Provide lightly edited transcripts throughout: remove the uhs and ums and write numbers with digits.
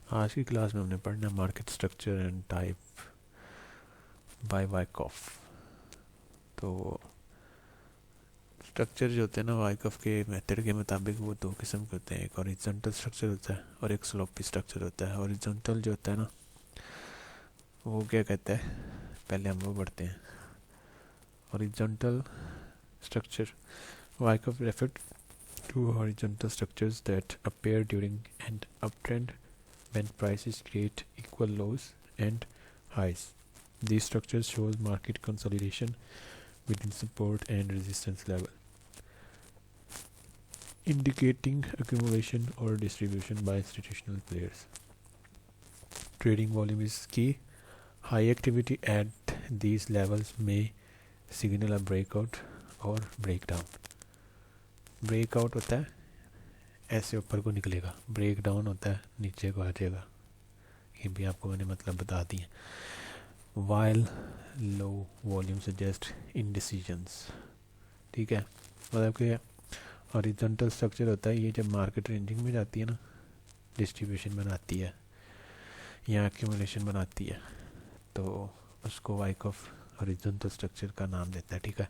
आज की क्लास में हमने पढ़ना market structure and type by Wyckoff. तो स्ट्रक्चर जो होते हैं ना वाइकॉफ के मेथड के मुताबिक वो दो किस्म के होते हैं, एक हॉरिजॉन्टल स्ट्रक्चर होता है और एक स्लोपी स्ट्रक्चर होता है। हॉरिजॉन्टल जो होता है ना वो क्या कहता है, पहले हम वो पढ़ते हैं। Horizontal structure Wyckoff referred to horizontal structures that appear during an uptrend when prices create equal lows and highs. These structures shows market consolidation within support and resistance level, indicating accumulation or distribution by institutional players. Trading volume is key. High activity at these levels may signal a breakout or breakdown. Breakout होता है ऐसे ऊपर को निकलेगा, break down होता है नीचे को आ जाएगा। ये भी आपको मैंने मतलब बता दिए। वाइल लो वॉल्यूम सजेस्ट इनडिसीजंस, ठीक है। मतलब कि हॉरिजॉन्टल स्ट्रक्चर होता है ये जब मार्केट रेंजिंग में जाती है ना, डिस्ट्रीब्यूशन बनाती है या एक्यूमुलेशन बनाती है, तो उसको वाइकॉफ हॉरिजॉन्टल स्ट्रक्चर का नाम देता है, ठीक है।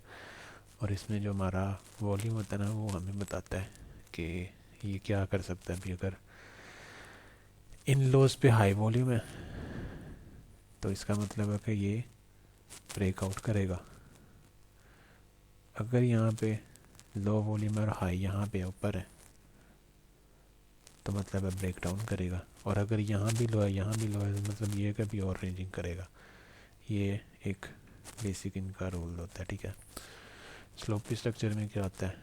और इसमें जो हमारा वॉल्यूम होता है ना वो हमें बताता है कि ये क्या कर सकता है। भी अगर इन लोज पे हाई वॉल्यूम है तो इसका मतलब है कि ये ब्रेकआउट करेगा। अगर यहाँ पे लो वॉल्यूम है और हाई यहाँ पे ऊपर है तो मतलब है ब्रेक डाउन करेगा। और अगर यहाँ भी लो है यहाँ भी लो है तो मतलब ये कभी और रेंजिंग करेगा। ये एक बेसिक इनका रूल होता है, ठीक है। स्लोपी स्ट्रक्चर में क्या होता है,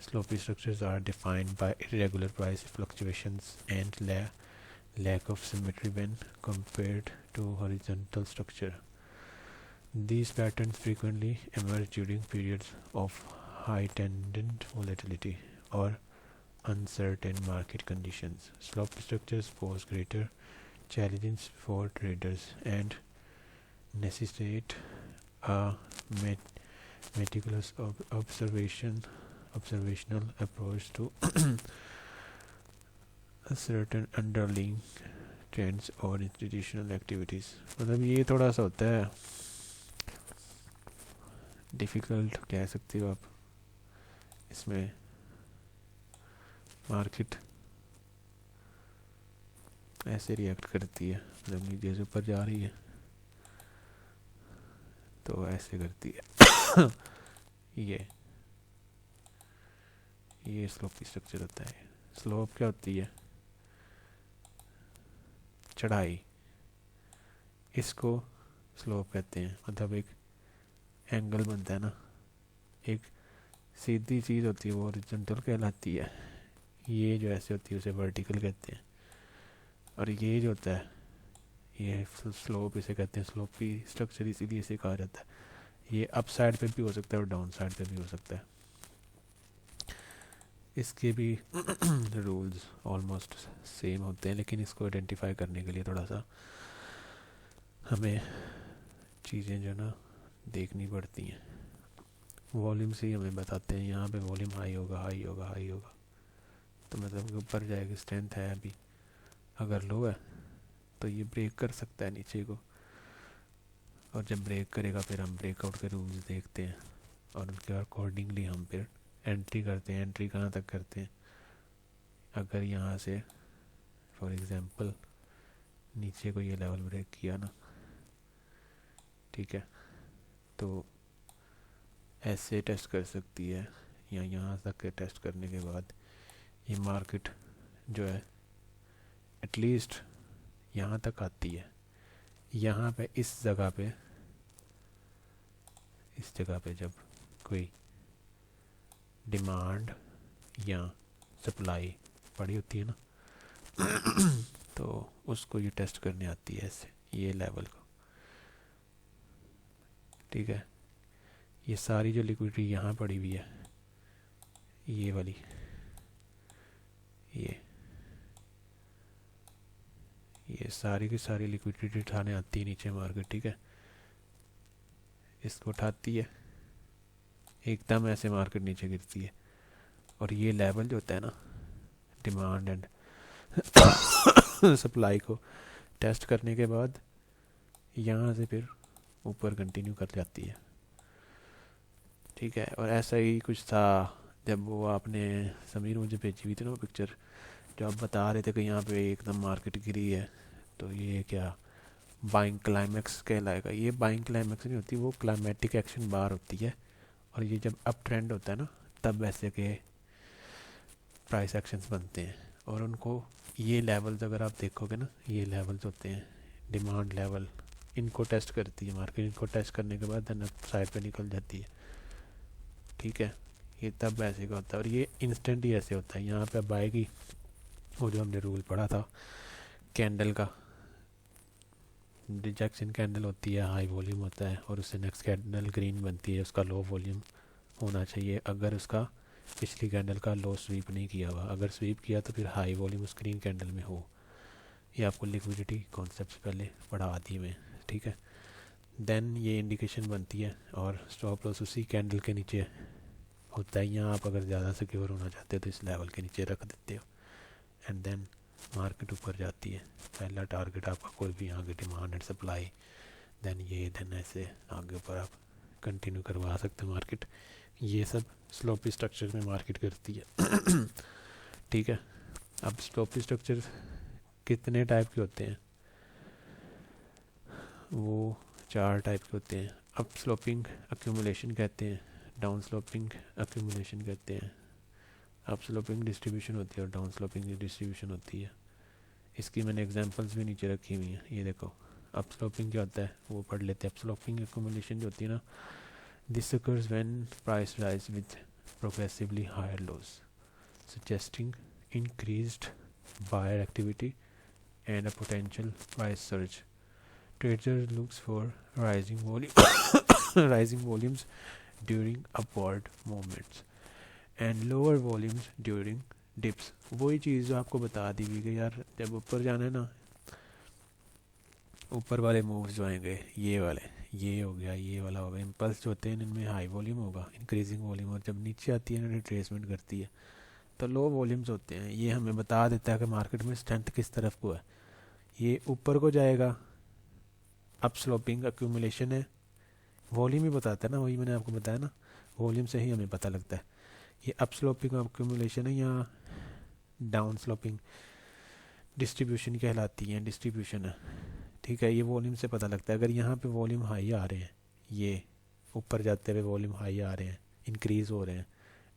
sloppy structures are defined by irregular price fluctuations and lack of symmetry when compared to horizontal structure. These patterns frequently emerge during periods of heightened volatility or uncertain market conditions. Slope structures pose greater challenges for traders and necessitate a meticulous observational approach to a certain underlying trends और institutional activities. मतलब ये थोड़ा सा होता है difficult कह सकते हो आप। इसमें मार्केट ऐसे रिएक्ट करती है, मतलब नीचे से ऊपर जा रही है तो ऐसे करती है। ये स्लोप की स्ट्रक्चर होता है। स्लोप क्या होती है, चढ़ाई, इसको स्लोप कहते हैं। मतलब एक एंगल बनता है ना, एक सीधी चीज़ होती है वो हॉरिजॉन्टल कहलाती है। ये जो ऐसे होती है उसे वर्टिकल कहते हैं। और ये जो होता है ये स्लोप इसे कहते हैं। स्लोपी स्ट्रक्चर इसीलिए इसे कहा जाता है। ये अप साइड पे भी हो सकता है और डाउन साइड पे भी हो सकता है। इसके भी रूल्स ऑलमोस्ट सेम होते हैं, लेकिन इसको आइडेंटिफाई करने के लिए थोड़ा सा हमें चीज़ें जो ना देखनी पड़ती हैं। वॉल्यूम से ही हमें बताते हैं यहाँ पे वॉल्यूम हाई होगा हाई होगा हाई होगा तो मतलब ऊपर जाएगी, स्ट्रेंथ है अभी। अगर लो है तो ये ब्रेक कर सकता है नीचे को, और जब ब्रेक करेगा फिर हम ब्रेकआउट के रूल्स देखते हैं और उनके अकॉर्डिंगली हम फिर एंट्री करते हैं। एंट्री कहाँ तक करते हैं, अगर यहाँ से फॉर एग्ज़ाम्पल नीचे को ये लेवल ब्रेक किया ना, ठीक है, तो ऐसे टेस्ट कर सकती है या यहाँ तक के टेस्ट करने के बाद ये मार्केट जो है एटलीस्ट यहाँ तक आती है। यहाँ पे इस जगह पे जब कोई डिमांड या सप्लाई पड़ी होती है ना तो उसको ये टेस्ट करने आती है ऐसे ये लेवल को, ठीक है। ये सारी जो लिक्विडिटी यहाँ पड़ी हुई है, ये वाली, ये सारी की सारी लिक्विडिटी उठाने आती है नीचे मार्केट, ठीक है। इसको उठाती है, एकदम ऐसे मार्केट नीचे गिरती है। और ये लेवल जो होता है ना डिमांड एंड सप्लाई को टेस्ट करने के बाद यहाँ से फिर ऊपर कंटिन्यू कर जाती है। ठीक है, और ऐसा ही कुछ था जब वो आपने समीर मुझे भेजी हुई थी ना वो पिक्चर, जो आप बता रहे थे कि यहाँ पे एकदम मार्केट गिरी है, तो ये क्या बाइंग क्लाइमैक्स कहलाएगा। ये बाइंग क्लाइमैक्स नहीं होती, वो क्लाइमेटिक एक्शन बार होती है। और ये जब अप ट्रेंड होता है ना, तब ऐसे के प्राइस एक्शंस बनते हैं। और उनको ये लेवल्स अगर आप देखोगे ना, ये लेवल्स होते हैं डिमांड लेवल, इनको टेस्ट करती है मार्केट। इनको टेस्ट करने के बाद देन साइड पे निकल जाती है। ठीक है, ये तब ऐसे का होता है और ये इंस्टेंट ही ऐसे होता है। यहाँ पे अब आएगी वो जो हमने रूल पढ़ा था कैंडल का, रिजेक्शन कैंडल होती है, हाई वॉल्यूम होता है, और उससे नेक्स्ट कैंडल ग्रीन बनती है, उसका लो वॉल्यूम होना चाहिए अगर उसका पिछली कैंडल का लो स्वीप नहीं किया हुआ। अगर स्वीप किया तो फिर हाई वॉल्यूम उस ग्रीन कैंडल में हो। ये आपको लिक्विडिटी कॉन्सेप्ट पहले पढ़ा दी मैं। ठीक है, देन ये इंडिकेशन बनती है और स्टॉप लॉस उसी कैंडल के नीचे होता है। यहाँ आप अगर ज़्यादा सिक्योर होना चाहते हो तो इस लेवल के नीचे रख देते हो एंड देन मार्केट ऊपर जाती है। पहला टारगेट आपका कोई भी आगे डिमांड एंड सप्लाई, देन ये, देन ऐसे आगे ऊपर आप कंटिन्यू करवा सकते हो मार्केट। ये सब स्लोपी स्ट्रक्चर में मार्केट करती है। ठीक है, अब स्लोपी स्ट्रक्चर कितने टाइप के होते हैं? वो 4 टाइप के होते हैं। अप स्लोपिंग एक्यूमुलेशन कहते हैं, डाउन स्लोपिंग एक्यूमुलेशन कहते हैं, अप स्लोपिंग डिस्ट्रीब्यूशन होती है और डाउन स्लोपिंग डिस्ट्रीब्यूशन होती है। इसकी मैंने एग्जांपल्स भी नीचे रखी हुई हैं, ये देखो। अप स्लोपिंग क्या होता है वो पढ़ लेते हैं। अप स्लोपिंग एक्यूमुलेशन जो होती है ना, this occurs when price rise with progressively higher lows, suggesting increased buyer activity and a potential price surge. Trader looks for rising rising volumes during upward movements and lower volumes during dips. वही चीज़ जो आपको बता दी गई कि यार जब ऊपर जाना है ना, ऊपर वाले मूव्स जो आएंगे ये वाले, ये हो गया, ये वाला होगा, इम्पल्स जो होते हैं इनमें हाई वॉल्यूम होगा, इंक्रीजिंग वॉल्यूम। और जब नीचे आती है ना, रिट्रेसमेंट करती है, तो लो वॉल्यूम्स होते हैं। ये हमें बता देता है कि मार्केट में स्ट्रेंथ किस तरफ को है। ये ऊपर को जाएगा, अप स्लोपिंग एक्यूमुलेशन है, वॉल्यूम ही बताता है ना, वही मैंने आपको बताया ना, वॉल्यूम से ही हमें पता लगता है। ये अप स्लोपिंग एक्यूमुलेशन है या डाउन स्लोपिंग डिस्ट्रीब्यूशन कहलाती है, डिस्ट्रीब्यूशन है। ठीक है, ये वॉल्यूम से पता लगता है। अगर यहाँ पे वॉल्यूम हाई आ रहे हैं, ये ऊपर जाते हुए वॉल्यूम हाई आ रहे हैं, इंक्रीज हो रहे हैं,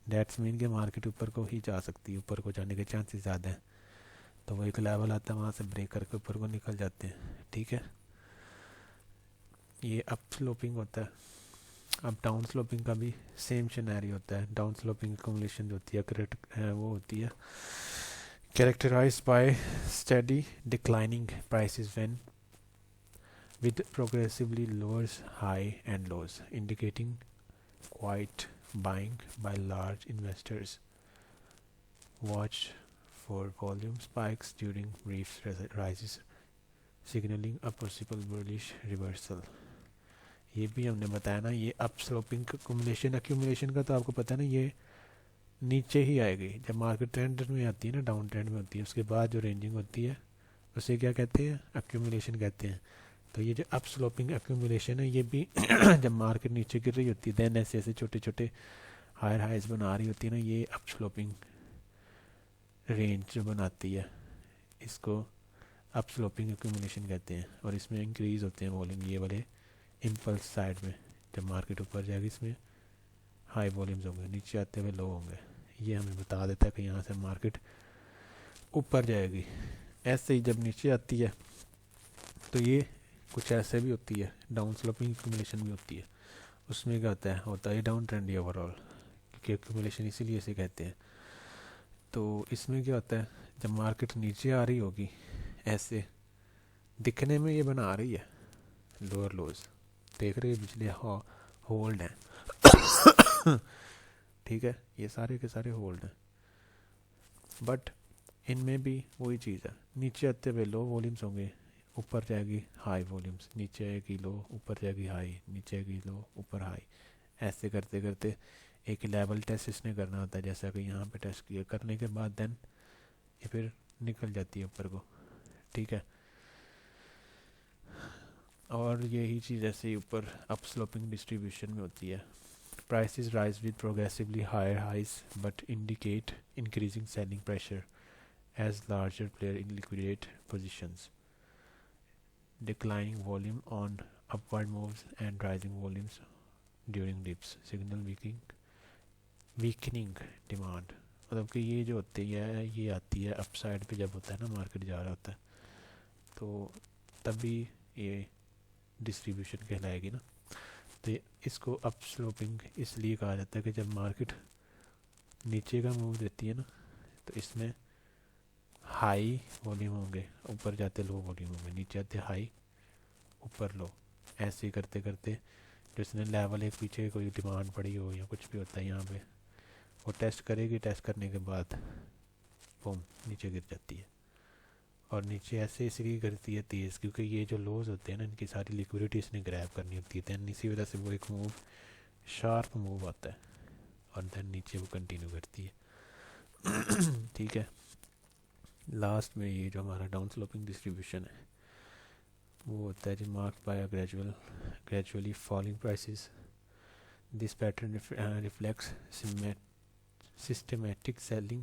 डेट्स मीन के मार्केट ऊपर को ही जा सकती है, ऊपर को जाने के चांसेस ज़्यादा हैं। तो वो एक लेवल आता है, वहाँ से ब्रेक करके ऊपर को निकल जाते हैं। ठीक है, ये अप स्लोपिंग होता है। अब डाउन स्लोपिंग का भी सेम सिनेरियो होता है। डाउन स्लोपिंग एक्यूमुलेशन जो होती है वो होती है characterized by steady declining prices when with progressively lower high and lows, indicating quiet buying by large investors. Watch for volume spikes during brief rises, signaling a possible bullish reversal. ये भी हमने बताया ना, ये अप स्लोपिंग एक्यूमुलेशन का तो आपको पता है ना, ये नीचे ही आएगी जब मार्केट ट्रेंड में आती है ना, डाउन ट्रेंड में होती है। उसके बाद जो रेंजिंग होती है उसे क्या कहते हैं? एक्यूमुलेशन कहते हैं। तो ये जो अप स्लोपिंग एक्यूमुलेशन है, ये भी जब मार्केट नीचे गिर रही होती है, देन ऐसे ऐसे छोटे छोटे हायर हाइज बना रही होती है ना, ये अप स्लोपिंग रेंज जो बनाती है, इसको अप स्लोपिंग एक्यूमुलेशन कहते हैं। और इसमें इंक्रीज होते हैं वॉल्यूम, ये वाले इम्पल्स साइड में। जब मार्केट ऊपर जाएगी इसमें हाई वॉल्यूम्स होंगे, नीचे आते हुए लो होंगे। ये हमें बता देता है कि यहाँ से मार्केट ऊपर जाएगी। ऐसे ही जब नीचे आती है तो ये कुछ ऐसे भी होती है, डाउन स्लोपिंग एक्यूमुलेशन भी होती है। उसमें क्या होता है डाउन ट्रेंड ही ओवरऑल, क्योंकि एक्यूमुलेशन इसीलिए इसे कहते हैं। तो इसमें क्या होता है, जब मार्केट नीचे आ रही होगी, ऐसे दिखने में ये बना रही है लोअर लोज, देख रहे हैं पिछले होल्ड हैं। ठीक है, ये सारे के सारे होल्ड हैं, बट इनमें भी वही चीज़ है, नीचे आते हुए लो वॉल्यूम्स होंगे, ऊपर जाएगी हाई वॉल्यूम्स, नीचे आएगी लो, ऊपर जाएगी हाई, नीचे आएगी लो, ऊपर हाई। ऐसे करते करते एक लेवल टेस्ट इसने करना होता है, जैसा कि यहाँ पे टेस्ट किया, करने के बाद देन ये फिर निकल जाती है ऊपर को। ठीक है। और यही चीज़ ऐसे ही ऊपर अप स्लोपिंग डिस्ट्रीब्यूशन में होती है। Prices rise with progressively higher highs but indicate increasing selling pressure as larger player in liquidate positions, declining volume on upward moves and rising volumes during dips signal weakening demand. मतलब कि ये जो होती है ये आती है अपसाइड पे जब होता है ना मार्केट जा रहा होता है, तो तभी ये डिस्ट्रीब्यूशन कहलाएगी ना। तो इसको अप स्लोपिंग इसलिए कहा जाता है कि जब मार्केट नीचे का मूव देती है ना, तो इसमें हाई वॉल्यूम होंगे, ऊपर जाते लो वॉल्यूम होंगे, नीचे आते हाई ऊपर लो, ऐसे करते करते जिसने लेवल एक पीछे कोई डिमांड पड़ी हो या कुछ भी होता है यहाँ पे वो टेस्ट करेगी, टेस्ट करने के बाद बूम नीचे गिर जाती है। और नीचे ऐसे इसलिए गिरती है तेज़ क्योंकि ये जो लोज होते हैं ना इनकी सारी लिक्विडिटी इसने ग्रैब करनी होती है, दैन इसी वजह से वो एक मूव शार्प मूव आता है और दैन नीचे वो कंटिन्यू करती है। ठीक है। लास्ट में ये जो हमारा डाउन स्लोपिंग डिस्ट्रीब्यूशन है वो होता है जो marked by gradually falling prices. This pattern reflects systematic selling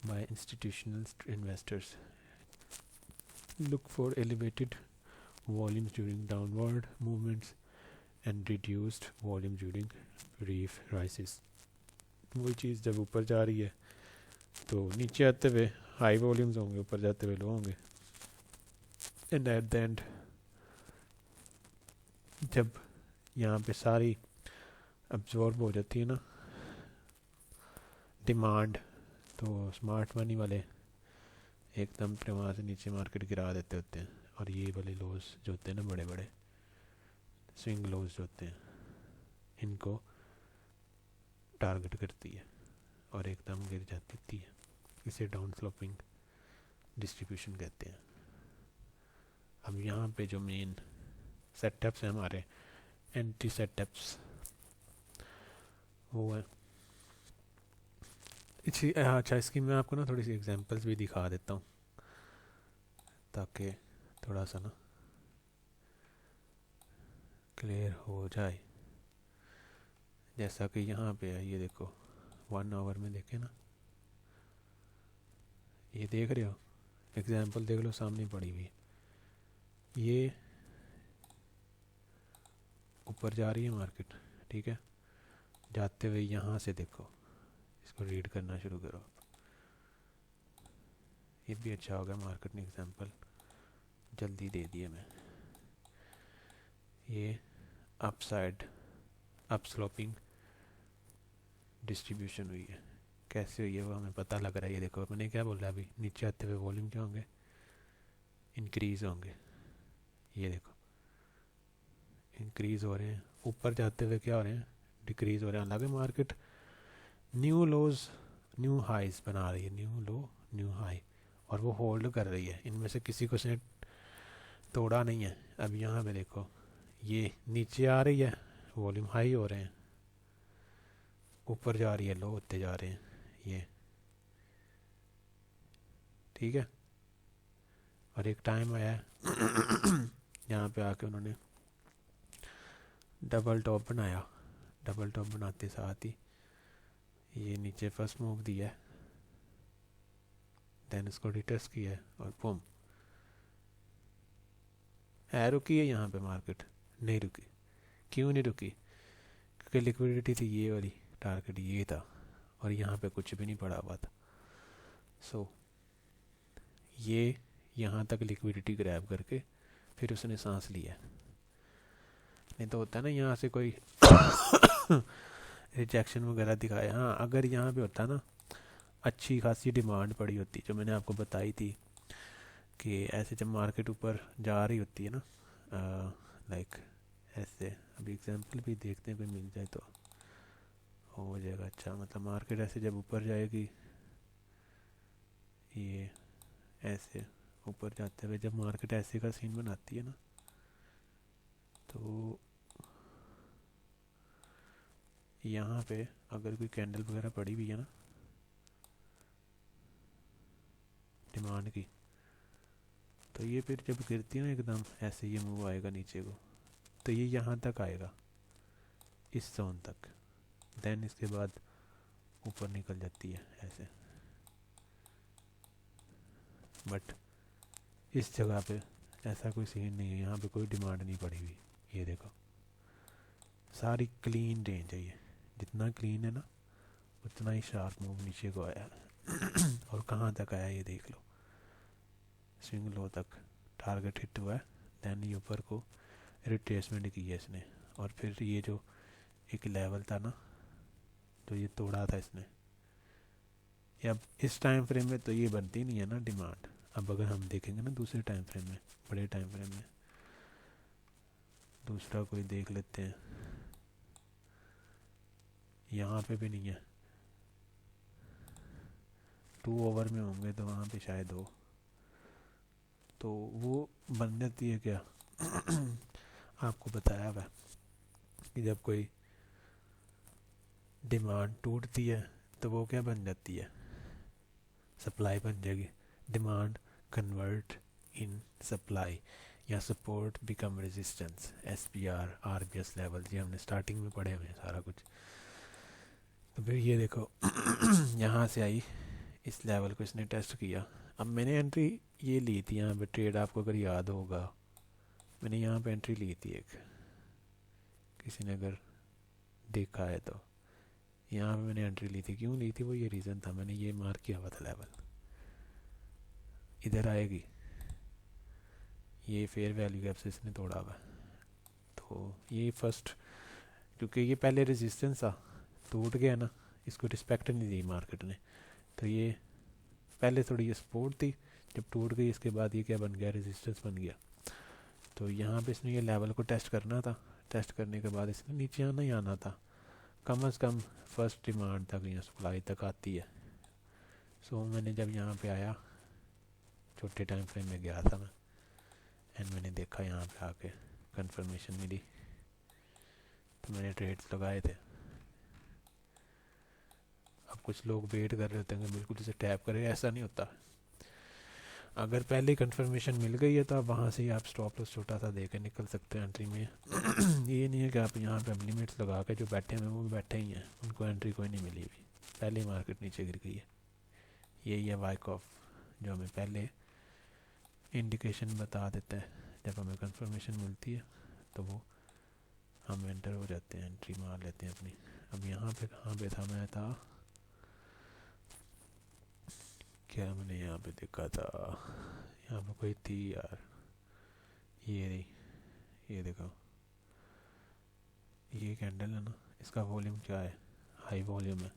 by institutional investors. Look for elevated volumes during downward movements and reduced volume during brief rises. वही चीज़ जब ऊपर जा रही है तो नीचे आते हुए हाई वॉल्यूम्स होंगे, ऊपर जाते हुए लो होंगे, एंड एट द एंड जब यहाँ पे सारी अब्जॉर्ब हो जाती है ना डिमांड, तो स्मार्ट मनी वाले एकदम से वहाँ से नीचे मार्केट गिरा देते होते हैं। और ये वाले लोज जो होते हैं ना बड़े बड़े स्विंग लोज जो होते हैं इनको टारगेट करती है और एकदम गिर जाती है। इसे डाउन स्लोपिंग डिस्ट्रीब्यूशन कहते हैं। अब यहाँ पे जो मेन सेटअप्स हैं हमारे एंटी सेटअप्स वो है अच्छा इसकी मैं आपको ना थोड़ी सी एग्जांपल्स भी दिखा देता हूँ ताकि थोड़ा सा ना क्लियर हो जाए। जैसा कि यहाँ पे है ये देखो 1 आवर में देखें ना, ये देख रहे हो एग्जांपल देख लो सामने पड़ी हुई, ये ऊपर जा रही है मार्केट, ठीक है, जाते हुए यहाँ से देखो, इसको रीड करना शुरू करो। ये भी अच्छा होगा मार्केट ने एग्जांपल जल्दी दे दिया मैं। ये अपसाइड अप स्लोपिंग डिस्ट्रीब्यूशन हुई है, कैसे हुई है वो हमें पता लग रहा है। ये देखो मैंने क्या बोला अभी, नीचे आते हुए वॉल्यूम क्या होंगे, इंक्रीज होंगे, ये देखो इंक्रीज हो रहे हैं, ऊपर जाते हुए क्या हो रहे हैं, डिक्रीज हो रहे हैं। हालांकि मार्केट न्यू लोज न्यू हाइज बना रही है, न्यू लो न्यू हाई, और वो होल्ड कर रही है, इनमें से किसी को उसने तोड़ा नहीं है। अब यहाँ पे देखो ये नीचे आ रही है, वॉल्यूम हाई हो रहे हैं, ऊपर जा रही है, लो होते जा रहे हैं ये, ठीक है। और एक टाइम आया यहाँ पे आके उन्होंने डबल टॉप बनाया, डबल टॉप बनाते साथ ही ये नीचे फर्स्ट मूव दिया है, देन इसको रिटेस्ट किया है और बूम है रुकी है। यहाँ पे मार्केट नहीं रुकी, क्यों नहीं रुकी, क्योंकि लिक्विडिटी थी ये वाली, टारगेट ये था और यहाँ पे कुछ भी नहीं पड़ा हुआ था। सो ये यहाँ तक लिक्विडिटी ग्रैब करके फिर उसने सांस लिया। नहीं तो होता है ना यहाँ से कोई रिजेक्शन वगैरह दिखाया। हाँ अगर यहाँ पे होता ना अच्छी खासी डिमांड पड़ी होती, जो मैंने आपको बताई थी कि ऐसे जब मार्केट ऊपर जा रही होती है ना लाइक ऐसे, अभी एग्जांपल भी देखते हैं कोई मिल जाए तो हो जाएगा। अच्छा मतलब मार्केट ऐसे जब ऊपर जाएगी, ये ऐसे ऊपर जाते हुए जब मार्केट ऐसे का सीन बनाती है ना, तो यहाँ पे अगर कोई कैंडल वगैरह पड़ी हुई है ना डिमांड की, तो ये फिर जब गिरती है ना एकदम ऐसे ये मूव आएगा नीचे को, तो ये यहाँ तक आएगा, इस जोन तक, देन इसके बाद ऊपर निकल जाती है ऐसे। बट इस जगह पे ऐसा कोई सीन नहीं है, यहाँ पे कोई डिमांड नहीं पड़ी हुई। ये देखो सारी क्लीन रेंज है, ये जितना क्लीन है ना उतना ही शार्प मूव नीचे को आया है। और कहाँ तक आया ये देख लो, स्विंग लो तक टारगेट हिट हुआ है, दैन ये ऊपर को रिट्रेसमेंट की है इसने, और फिर ये जो एक लेवल था ना जो ये तोड़ा था इसने, या अब इस टाइम फ्रेम में तो ये बनती नहीं है ना डिमांड। अब अगर हम देखेंगे ना दूसरे टाइम फ्रेम में, बड़े टाइम फ्रेम में, दूसरा कोई देख लेते हैं, यहाँ पे भी नहीं है, 2 ओवर में होंगे तो वहाँ पे शायद हो, तो वो बन जाती है क्या। आपको बताया हुआ कि जब कोई डिमांड टूटती है तो वो क्या बन जाती है, सप्लाई बन जाएगी। डिमांड कन्वर्ट इन सप्लाई या support become resistance, SPR RBS level, ये हमने स्टार्टिंग में पढ़े हुए हैं सारा कुछ। तो फिर ये देखो यहाँ से आई, इस लेवल को इसने टेस्ट किया। अब मैंने एंट्री ये ली थी यहाँ पे, ट्रेड आपको अगर याद होगा मैंने यहाँ पे एंट्री ली थी एक, किसी ने अगर देखा है तो, यहाँ पे मैंने एंट्री ली थी। क्यों ली थी, वो ये रीज़न था, मैंने ये मार्क किया हुआ था लेवल, इधर आएगी, ये फेयर वैल्यू गैप से इसने तोड़ा हुआ। तो ये फर्स्ट, क्योंकि ये पहले रेजिस्टेंस था, टूट गया ना, इसको रिस्पेक्ट नहीं दी मार्केट ने, तो ये पहले थोड़ी ये सपोर्ट थी, जब टूट गई इसके बाद ये क्या बन गया, रेजिस्टेंस बन गया। तो यहाँ पे इसने ये लेवल को टेस्ट करना था, टेस्ट करने के बाद इसने नीचे आना ही आना था, कम से कम फर्स्ट डिमांड तक या सप्लाई तक आती है। सो मैंने जब यहाँ पे आया, छोटे टाइम फ्रेम में गया था मैं, एंड मैंने देखा यहाँ पे आके कंफर्मेशन मिली, तो मैंने ट्रेड्स लगाए थे। अब कुछ लोग वेट कर रहे होते हैं बिल्कुल इसे टैप करें, ऐसा नहीं होता। अगर पहले कंफर्मेशन मिल गई है तो आप वहाँ से ही आप स्टॉप लॉस छोटा सा देकर निकल सकते हैं एंट्री में। ये नहीं है कि आप यहाँ पे लिमिट्स लगा के जो बैठे हैं वो भी बैठे ही हैं, उनको एंट्री कोई नहीं मिली हुई, पहले ही मार्केट नीचे गिर गई है। यही है वाइकॉफ, जो हमें पहले इंडिकेशन बता देता है, जब हमें कंफर्मेशन मिलती है तो वो हम एंटर हो जाते हैं, एंट्री मार लेते हैं अपनी। अब यहाँ पे कहाँ पे था, मैं था क्या, मैंने यहाँ पे देखा था, यहाँ पे कोई थी यार, ये रही, ये देखो, ये कैंडल है ना, इसका वॉल्यूम क्या है, हाई वॉल्यूम है।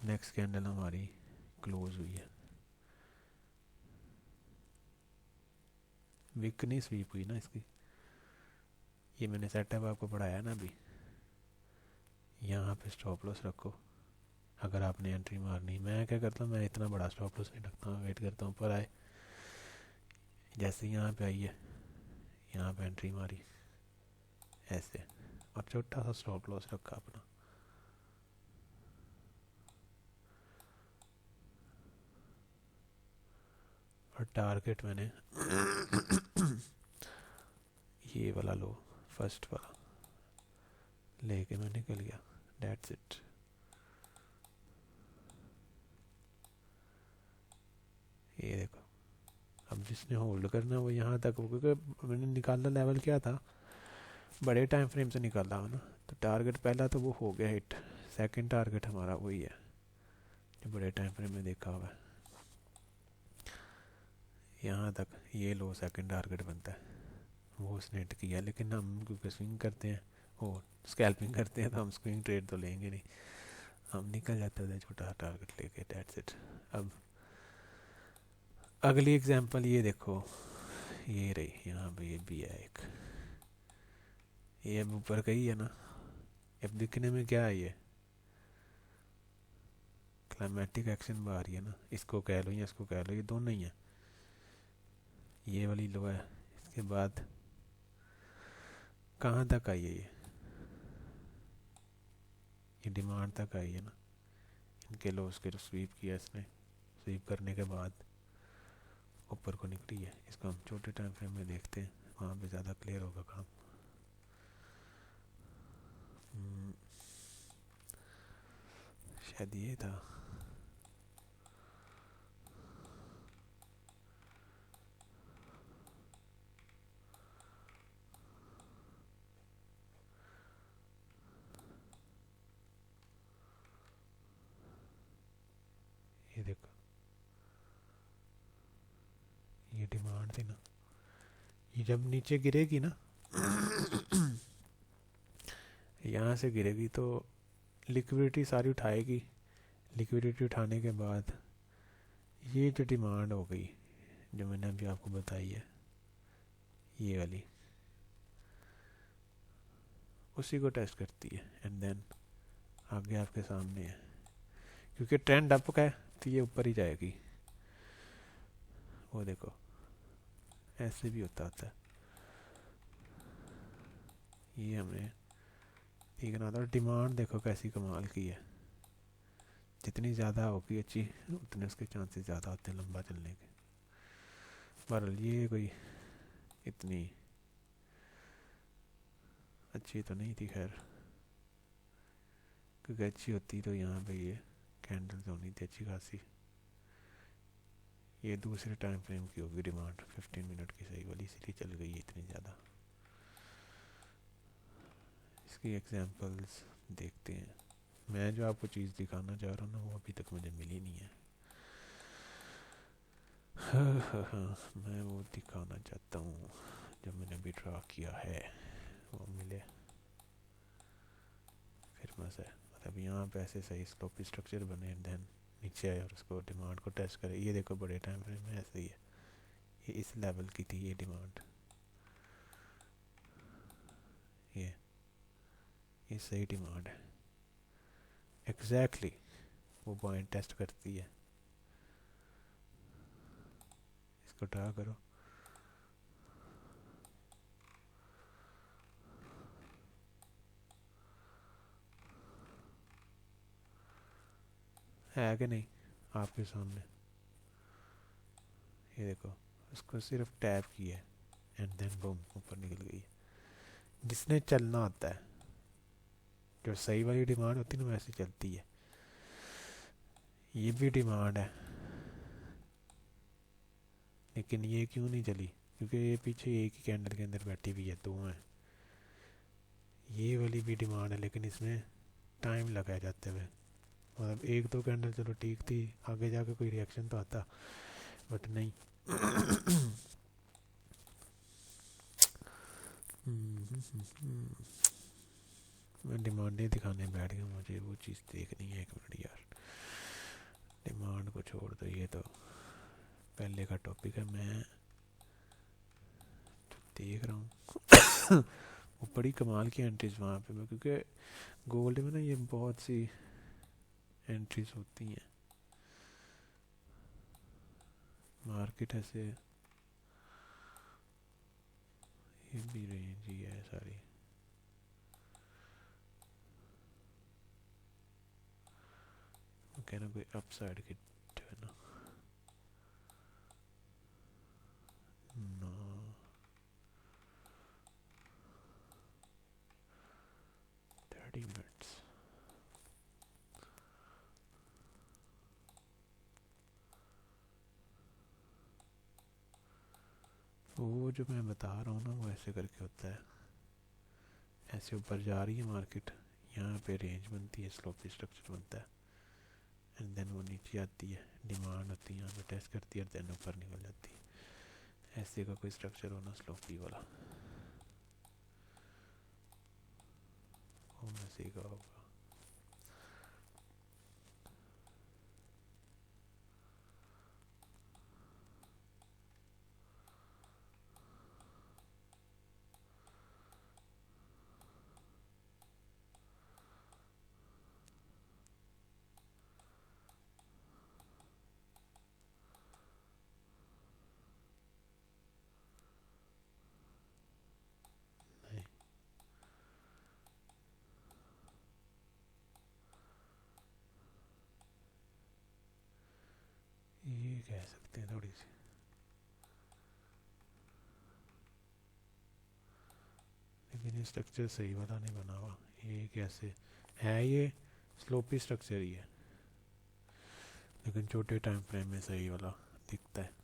नेक्स्ट कैंडल हमारी क्लोज हुई है, विक नहीं स्वीप हुई ना इसकी, ये मैंने सेटअप आपको पढ़ाया ना अभी। यहाँ पे स्टॉप लॉस रखो अगर आपने एंट्री मारनी। मैं क्या करता हूँ, मैं इतना बड़ा स्टॉप लॉस नहीं रखता हूँ, वेट करता हूँ ऊपर आए, जैसे यहाँ पे आई है यहाँ पे एंट्री मारी ऐसे, और छोटा सा स्टॉप लॉस रखा अपना। और टारगेट मैंने ये वाला लो, फर्स्ट वाला लेके मैं निकल गया, दैट्स इट। ये देखो, अब जिसने होल्ड करना है वो यहाँ तक, क्योंकि मैंने निकाला लेवल क्या था, बड़े टाइम फ्रेम से निकाला हो ना, तो टारगेट पहला तो वो हो गया हिट, सेकंड टारगेट हमारा वही है जो बड़े टाइम फ्रेम में देखा हुआ है, यहाँ तक ये लो सेकंड टारगेट बनता है, वो उसने हिट किया। लेकिन हम क्योंकि स्विंग करते हैं, वो स्कैल्पिंग करते हैं, तो हम स्विंग ट्रेड तो लेंगे नहीं, हम निकल जाते थे छोटा टारगेट लेके, दैट्स इट। अब अगली एग्जांपल ये देखो, ये रही, यहाँ पे ये भी है एक, ये अब ऊपर गई है ना, अब दिखने में क्या है, ये क्लाइमेटिक एक्शन बार ही है ना, इसको कह लो या इसको कह लो, ये दोनों ही है। ये वाली लो है, इसके बाद कहाँ तक आई है ये डिमांड तक आई है ना, इनके लो उसके स्वीप किया इसने, स्वीप करने के बाद ऊपर को निकली है। इसको हम छोटे टाइम फ्रेम में देखते हैं, वहाँ पे ज़्यादा क्लियर होगा काम। शायद ये था। ये देखो, ये डिमांड थी ना, ये जब नीचे गिरेगी ना यहाँ से गिरेगी तो लिक्विडिटी सारी उठाएगी। लिक्विडिटी उठाने के बाद ये जो डिमांड हो गई जो मैंने अभी आपको बताई है, ये वाली, उसी को टेस्ट करती है एंड देन आगे आपके सामने है। क्योंकि ट्रेंड अप का है तो ये ऊपर ही जाएगी। वो देखो ऐसे भी होता है। ये हमें देखना था। डिमांड देखो कैसी कमाल की है, जितनी ज़्यादा होगी अच्छी उतने उसके चांसेस ज़्यादा होते हैं लंबा चलने के। बहरहाल ये कोई इतनी अच्छी तो नहीं थी खैर, क्योंकि अच्छी होती तो यहाँ पे ये कैंडल्स होनी थी अच्छी खासी। ये दूसरे टाइम फ्रेम की होगी डिमांड, 15 मिनट की सही वाली, इसीलिए चल गई है इतनी ज़्यादा। इसकी एग्जांपल्स देखते हैं। मैं जो आपको चीज़ दिखाना चाह रहा हूँ ना वो अभी तक मुझे मिली नहीं है। हाँ, मैं वो दिखाना चाहता हूँ जो मैंने अभी ड्रा किया है, वो मिले फिर मज़ा है। मतलब यहाँ पे ऐसे सही स्लोपी स्ट्रक्चर बने, देन नीचे आए और उसको डिमांड को टेस्ट करे। ये देखो बड़े टाइम फ्रेम में ऐसे ही है, ये इस लेवल की थी ये डिमांड, ये सही डिमांड है एग्जैक्टली वो पॉइंट टेस्ट करती है। इसको ड्रा करो, है कि नहीं आपके सामने। ये देखो उसको सिर्फ टैप किया है एंड देन बूम ऊपर निकल गई है। जिसने चलना होता है, जो सही वाली डिमांड होती है ना वैसे चलती है। ये भी डिमांड है लेकिन ये क्यों नहीं चली, क्योंकि ये पीछे एक ही कैंडल के अंदर बैठी हुई है, दो हैं। ये वाली भी डिमांड है लेकिन इसमें टाइम लगा जाते हुए। मतलब एक दो कैंडल चलो ठीक थी, आगे जाके कोई रिएक्शन तो आता, बट नहीं। मैं डिमांडें दिखाने बैठ गया, मुझे वो चीज़ देखनी है। एक मिनट यार, डिमांड को छोड़ दो, ये तो पहले का टॉपिक है। मैं देख रहा हूँ वो बड़ी कमाल की एंट्रीज वहाँ पे, क्योंकि गोल्ड में ना ये बहुत सी एंट्रीज होती हैं। मार्केट ऐसे ये भी रेंज ही है सारी। कहना कोई अपसाइड की है ना, नो 30 मिनट्स। वो जो मैं बता रहा हूँ ना वो ऐसे करके होता है, ऐसे ऊपर जा रही है मार्केट, यहाँ पे रेंज बनती है, स्लोपी स्ट्रक्चर बनता है एंड देन वो नीचे आती है, डिमांड होती है यहाँ पे, टेस्ट करती है, देन ऊपर निकल जाती है। ऐसे का कोई स्ट्रक्चर होना स्लोपी वाला, वो मैं सीखा होगा। नहीं, ये कह सकते हैं थोड़ी सी लेकिन ये स्ट्रक्चर सही वाला नहीं बना हुआ, ये कैसे है, ये स्लोपी स्ट्रक्चर ही है लेकिन छोटे टाइम फ्रेम में सही वाला दिखता है।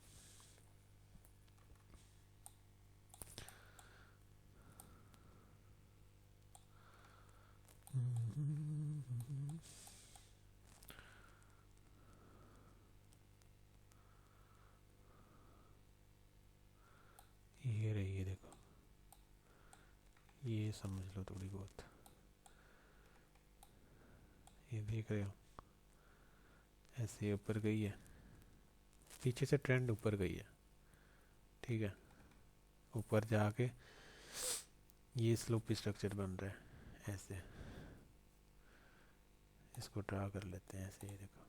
ये रही, ये देखो, ये समझ लो थोड़ी बहुत, ये देख रहे हो ऐसे ऊपर गई है, पीछे से ट्रेंड ऊपर गई है, ठीक है, ऊपर जाके ये स्लोपी स्ट्रक्चर बन रहा है ऐसे। इसको ड्रा कर लेते हैं ऐसे, ये देखो,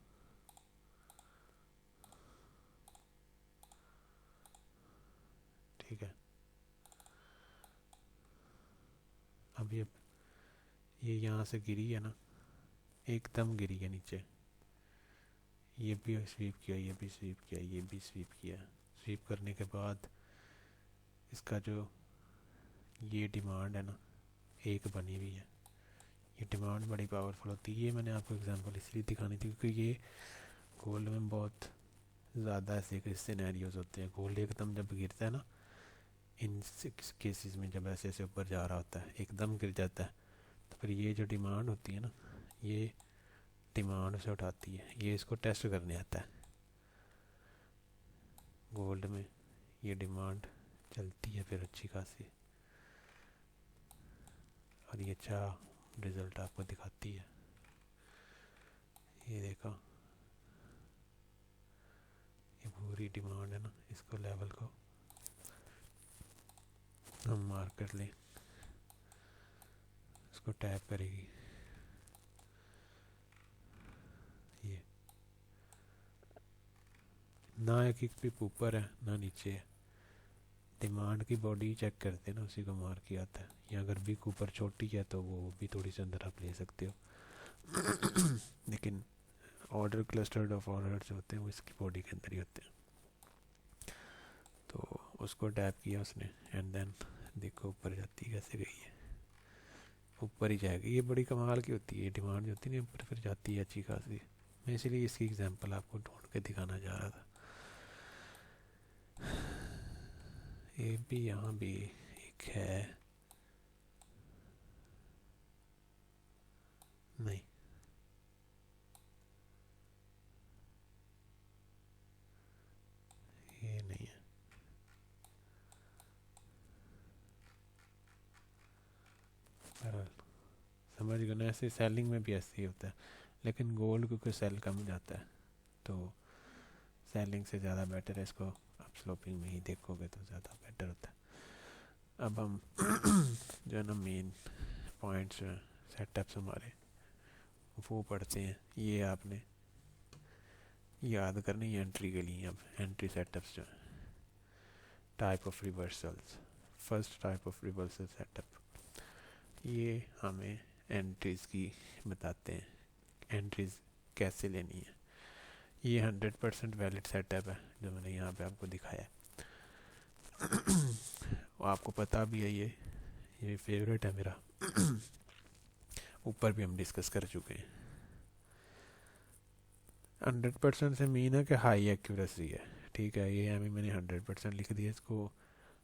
ठीक है। अब ये यहाँ से गिरी है ना, एकदम गिरी है नीचे, ये भी स्वीप किया, ये भी स्वीप किया, ये भी स्वीप किया। स्वीप करने के बाद इसका जो ये डिमांड है ना, एक बनी हुई है, ये डिमांड बड़ी पावरफुल होती है। ये मैंने आपको एग्जांपल इसलिए दिखानी थी क्योंकि ये गोल्ड में बहुत ज़्यादा ऐसे सिनेरियोज होते हैं। गोल्ड एकदम जब गिरता है ना, इन केसेस में जब ऐसे ऐसे ऊपर जा रहा होता है, एकदम गिर जाता है, तो फिर ये जो डिमांड होती है ना, ये डिमांड उसे उठाती है, ये इसको टेस्ट करने आता है। गोल्ड में ये डिमांड चलती है फिर अच्छी खासी, और ये अच्छा रिजल्ट आपको दिखाती है। ये देखो, ये पूरी डिमांड है ना, इसको लेवल को हम मार्क कर लें, इसको टैप करेगी ये, ना एक पिप ऊपर है ना नीचे है, डिमांड की बॉडी चेक करते हैं ना, उसी को मार्क किया आता है। या अगर बिग ऊपर छोटी है तो वो भी थोड़ी सी अंदर आप ले सकते हो लेकिन ऑर्डर क्लस्टर्ड ऑफ ऑर्डर जो होते हैं वो इसकी बॉडी के अंदर ही होते हैं। तो उसको टैप किया उसने, एंड देन देखो ऊपर जाती कैसे गई है, ऊपर ही जाएगी। ये बड़ी कमाल की होती है डिमांड जो होती है ना, ऊपर फिर जाती है अच्छी खासी। मैं इसीलिए इसकी एग्जांपल आपको ढूंढ के दिखाना चाह रहा था। ये भी यहाँ भी एक है, नहीं ये नहीं है, समझ गए ना। ऐसे सेलिंग में भी ऐसे ही होता है, लेकिन गोल्ड क्योंकि सेल कम जाता है तो सेलिंग से ज़्यादा बेटर है, इसको आप स्लोपिंग में ही देखोगे तो ज़्यादा बेटर होता है। अब हम जो है ना मेन पॉइंट्स सेटअप्स हमारे वो पढ़ते हैं। ये आपने याद करनी है एंट्री के लिए। अब एंट्री सेटअप्स जो है, type of reversals, first type of reversal setup, ये हमें एंट्रीज़ की बताते हैं, एंट्रीज़ कैसे लेनी है। ये 100% वैलिड सेटअप है जो मैंने यहाँ पे आपको दिखाया है और आपको पता भी है, ये फेवरेट है मेरा ऊपर भी हम डिस्कस कर चुके हैं। 100% से मीन है कि हाई एक्यूरेसी है, ठीक है। ये हमें मैंने 100% लिख दिया, इसको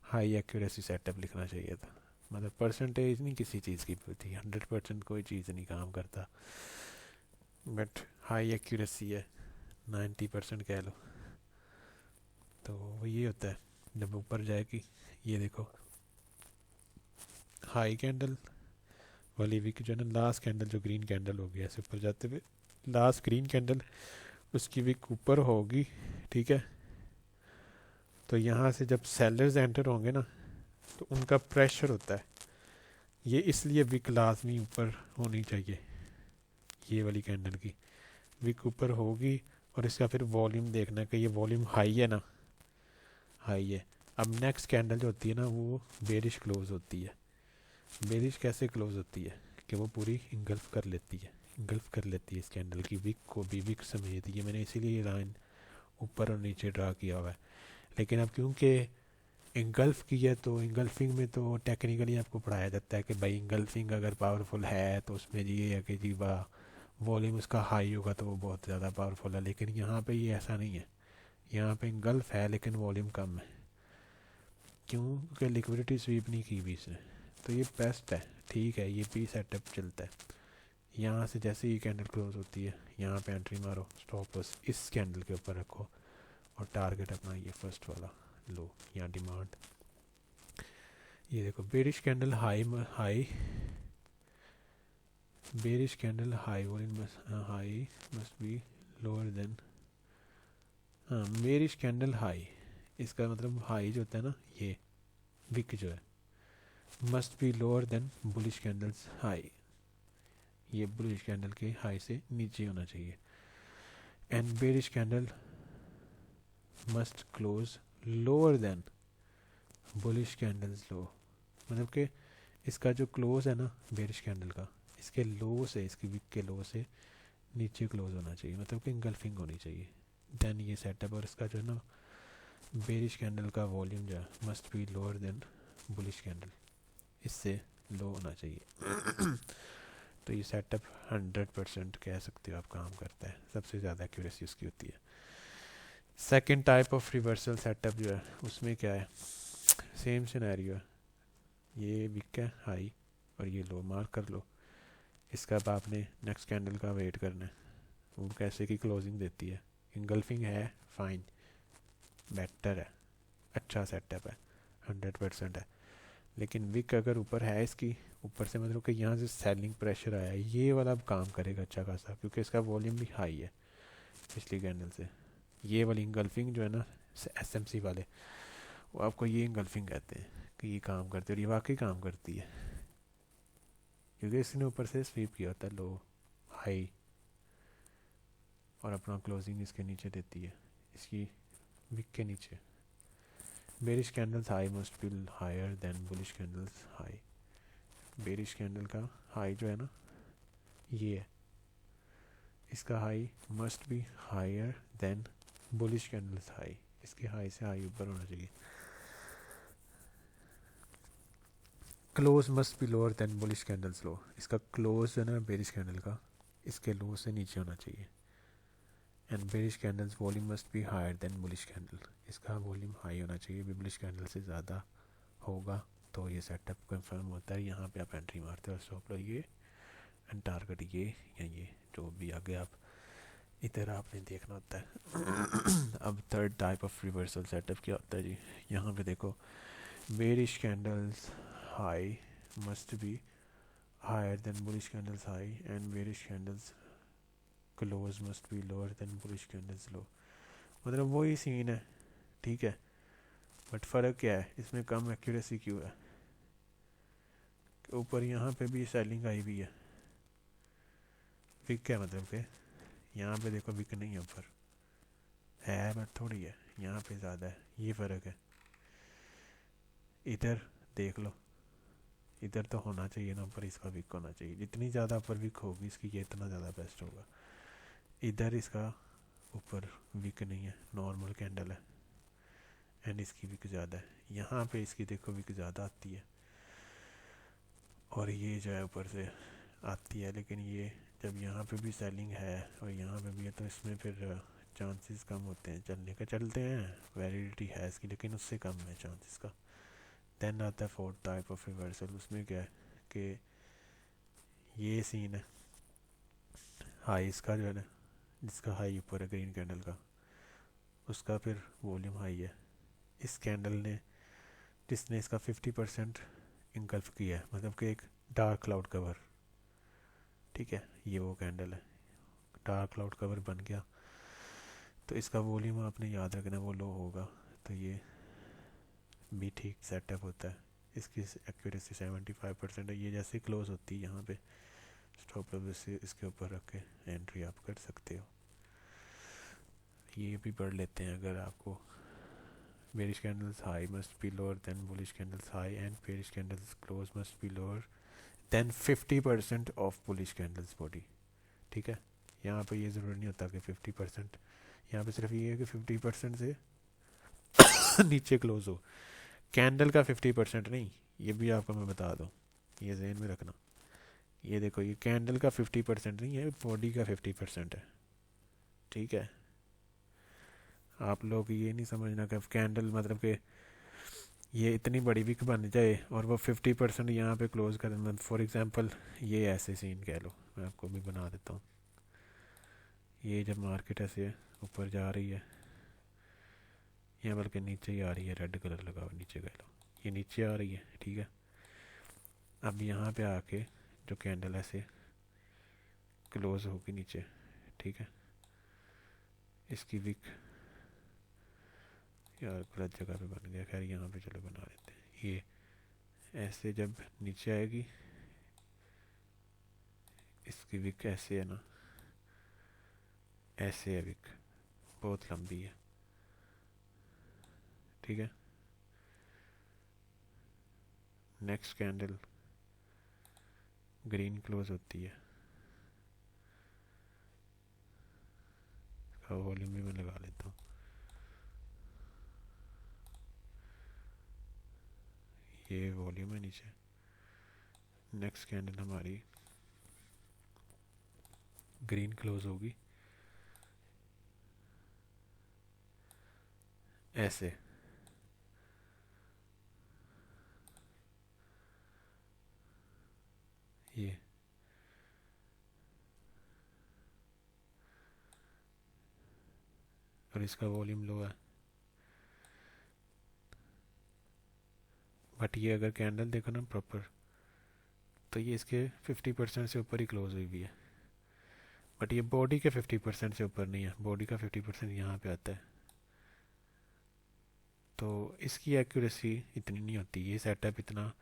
हाई एक्यूरेसी सेटअप लिखना चाहिए था। मतलब परसेंटेज नहीं किसी चीज़ की होती, 100% कोई चीज़ नहीं काम करता, बट हाई एक्यूरेसी है, 90% कह लो। तो वो ये होता है जब ऊपर जाएगी, ये देखो हाई कैंडल वाली विक जो है ना, लास्ट कैंडल जो ग्रीन कैंडल होगी ऐसे ऊपर जाते हुए, लास्ट ग्रीन कैंडल उसकी विक ऊपर होगी, ठीक है। तो यहाँ से जब सेलर्स एंटर होंगे ना, तो उनका प्रेशर होता है, ये इसलिए विक लाजमी ऊपर होनी चाहिए। ये वाली कैंडल की विक ऊपर होगी और इसका फिर वॉल्यूम देखना है कि ये वॉल्यूम हाई है ना, हाई है। अब नेक्स्ट कैंडल जो होती है ना, वो बेरिश क्लोज होती है। बेरिश कैसे क्लोज होती है कि वो पूरी इंगल्फ कर लेती है, इंगल्फ कर लेती है इस कैंडल की विक को भी, विक समेत। ये मैंने इसीलिए ये लाइन ऊपर और नीचे ड्रा किया हुआ है। लेकिन अब क्योंकि इंगल्फ की है तो इंगल्फिंग में तो टेक्निकली आपको पढ़ाया जाता है कि भाई इंगल्फिंग अगर पावरफुल है तो उसमें ये है कि जी वाह वॉल्यूम उसका हाई होगा तो वो बहुत ज़्यादा पावरफुल है, लेकिन यहाँ पे ये ऐसा नहीं है। यहाँ पे इंगल्फ है लेकिन वॉल्यूम कम है, क्यों? क्योंकि लिक्विडिटी स्वीप नहीं की भी इसने। तो ये बेस्ट है, ठीक है, ये भी सेटअप चलता है। यहाँ से जैसे ही कैंडल क्लोज होती है यहाँ पे एंट्री मारो, स्टॉप लॉस इस कैंडल के ऊपर रखो और टारगेट अपना ये फर्स्ट वाला लो या डिमांड। ये देखो bearish candle high high, bearish candle high volume high must be lower then, हाँ बेरिश कैंडल हाई, इसका मतलब हाई जो होता है ना ये विक जो है must be lower than bullish candles high, ये बुलिश कैंडल के हाई से नीचे होना चाहिए। And bearish candle must close lower than bullish candles low, मतलब कि इसका जो क्लोज है ना बेरिश कैंडल का, इसके लो से, इसकी विक के लो से नीचे क्लोज होना चाहिए, मतलब कि इंगल्फिंग होनी चाहिए। देन ये सेटअप, और इसका जो है ना बेरिश कैंडल का वॉल्यूम जो है must be lower than bullish candle, इससे लो होना चाहिए। तो ये सेटअप 100% कह सकते हो आप काम करता है, सबसे ज़्यादा एक्यूरेसी उसकी होती है। Second type of reversal setup जो है उसमें क्या है, सेम सिनेरियो है, ये विक है हाई और ये लो मार्क कर लो, इसका अब आपने नेक्स्ट कैंडल का वेट करना है, वो कैसे की क्लोजिंग देती है। इंगल्फिंग है फाइन, बेटर है, अच्छा सेटअप है, 100% है, लेकिन विक अगर ऊपर है इसकी, ऊपर से मतलब कि यहाँ से सेलिंग प्रेशर आया है, ये वाला अब काम करेगा अच्छा खासा, क्योंकि इसका वॉल्यूम भी हाई है पिछली कैंडल से। ये वाली इंगल्फिंग जो है ना एसएमसी वाले, वो आपको ये इंगल्फिंग कहते हैं कि ये काम करती है, और ये वाकई काम करती है, क्योंकि इसने ऊपर से स्वीप किया होता है लो हाई और अपना क्लोजिंग इसके नीचे देती है, इसकी विक के नीचे। Bearish candles high must be higher than bullish candles high, bearish candle का हाई जो है ना ये है, इसका high must be higher than bullish candles high, इसके हाई से हाई ऊपर होना चाहिए। Close must be lower than bullish candles low, इसका क्लोज है ना बेरिश कैंडल का, इसके लो से नीचे होना चाहिए। And bearish candles volume must be higher than bullish candle, इसका वॉल्यूम हाई होना चाहिए, बुलिश कैंडल से ज़्यादा होगा तो ये सेटअप कंफर्म होता है। यहाँ पे आप एंट्री मारते हो, स्टॉप लो ये एंड टारगेट ये या ये जो भी आगे आप इधर आपने देखना होता है। अब third type of reversal setup क्या होता है जी, यहाँ पे देखो bearish candles high must be higher than bullish candles high and bearish candles close must be lower than bullish candles low, मतलब वही सीन है, ठीक है, बट फ़र्क क्या है इसमें, कम एक्यूरेसी क्यों है, ऊपर यहाँ पे भी सेलिंग आई भी है, विक है, मतलब कि यहाँ पे देखो विक नहीं है, ऊपर है बट थोड़ी है, यहाँ पे ज़्यादा है, ये फ़र्क है। इधर देख लो, इधर तो होना चाहिए ना ऊपर, इसका विक होना चाहिए, जितनी ज़्यादा ऊपर विक होगी इसकी ये इतना ज़्यादा बेस्ट होगा। इधर इसका ऊपर विक नहीं है, नॉर्मल कैंडल है एंड इसकी विक ज़्यादा है, यहाँ पे इसकी देखो विक ज़्यादा आती है और ये जो है ऊपर से आती है, लेकिन ये जब यहाँ पे भी सेलिंग है और यहाँ पे भी है तो इसमें फिर चांसेस कम होते हैं चलने का, चलते हैं, वैलिडिटी है इसकी लेकिन उससे कम है चांसेस का। देन आता है फोर्थ टाइप ऑफ रिवर्सल, उसमें क्या है कि ये सीन है हाई इसका जो है ना, जिसका हाई ऊपर है ग्रीन कैंडल का, उसका फिर वॉल्यूम हाई है, इस कैंडल ने जिसने इसका 50% इंगल्फ किया है, मतलब कि एक डार्क क्लाउड कवर, ठीक है, ये वो कैंडल है, डार्क क्लाउड कवर बन गया तो इसका वॉल्यूम आपने याद रखना वो लो होगा, तो ये भी ठीक सेटअप होता है। इसकी एक्यूरेसी 75% है, ये जैसे क्लोज होती है यहाँ पे स्टॉप लॉस से इसके ऊपर रख के एंट्री आप कर सकते हो। ये भी पढ़ लेते हैं अगर आपको, bearish candles high must be lower than bullish candles high and bearish candles close must be lower then 50% of bullish candles body, ठीक है। यहाँ पे ये ज़रूरी नहीं होता कि 50%, यहाँ पे सिर्फ ये है कि 50% से नीचे क्लोज हो, कैंडल का 50% नहीं, ये भी आपको मैं बता दूँ, ये जहन में रखना। ये देखो, ये कैंडल का 50% नहीं है, बॉडी का 50% है, ठीक है। आप लोग ये नहीं समझना कि कैंडल मतलब कि ये इतनी बड़ी विक बन जाए और वो 50% यहाँ पे क्लोज कर, मतलब फॉर एग्जांपल ये ऐसे सीन कह लो, मैं आपको भी बना देता हूँ। ये जब मार्केट ऐसे ऊपर जा रही है, या बल्कि नीचे ही आ रही है, रेड कलर लगा हुआ नीचे कह लो, ये नीचे आ रही है, ठीक है। अब यहाँ पे आके जो कैंडल ऐसे क्लोज होगी नीचे, ठीक है, इसकी विक यार गलत जगह पे बन गया, खैर यहाँ पे चलो बना देते हैं। ये ऐसे जब नीचे आएगी, इसकी विक ऐसे है ना, ऐसे है विक, बहुत लंबी है, ठीक है। नेक्स्ट कैंडल ग्रीन क्लोज होती है, इसका वॉल्यूम भी मैं लगा लेता हूँ। ये वॉल्यूम है नीचे। नेक्स्ट कैंडल हमारी ग्रीन क्लोज होगी ऐसे, ये और इसका वॉल्यूम लो है। बट ये अगर कैंडल देखो ना प्रॉपर, तो ये इसके 50% से ऊपर ही क्लोज हुई हुई है। बट ये बॉडी के 50% से ऊपर नहीं है, बॉडी का 50% यहाँ पे आता है, तो इसकी एक्यूरेसी इतनी नहीं होती, ये सेटअप इतना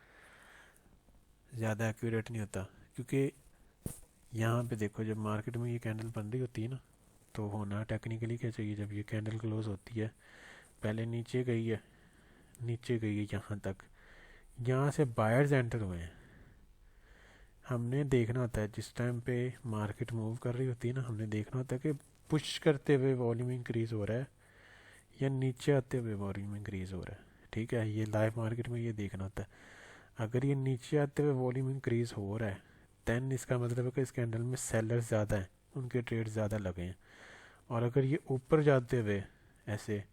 ज़्यादा एक्यूरेट नहीं होता। क्योंकि यहाँ पे देखो, जब मार्केट में ये कैंडल बन रही होती है ना, तो होना टेक्निकली क्या चाहिए, जब ये कैंडल क्लोज होती है, पहले नीचे गई है, नीचे गई है यहाँ तक, यहाँ से बायर्स एंटर हुए हैं। हमने देखना होता है जिस टाइम पे मार्केट मूव कर रही होती है ना, हमने देखना होता है कि पुश करते हुए वॉल्यूम इंक्रीज हो रहा है या नीचे आते हुए वॉल्यूम इंक्रीज हो रहा है, ठीक है। ये लाइव मार्केट में ये देखना होता है। अगर ये नीचे आते हुए वॉल्यूम इंक्रीज हो रहा है, देन इसका मतलब है कि इस कैंडल में सेलर्स ज़्यादा हैं, उनके ट्रेड ज़्यादा लगे हैं। और अगर ये ऊपर जाते हुए ऐसे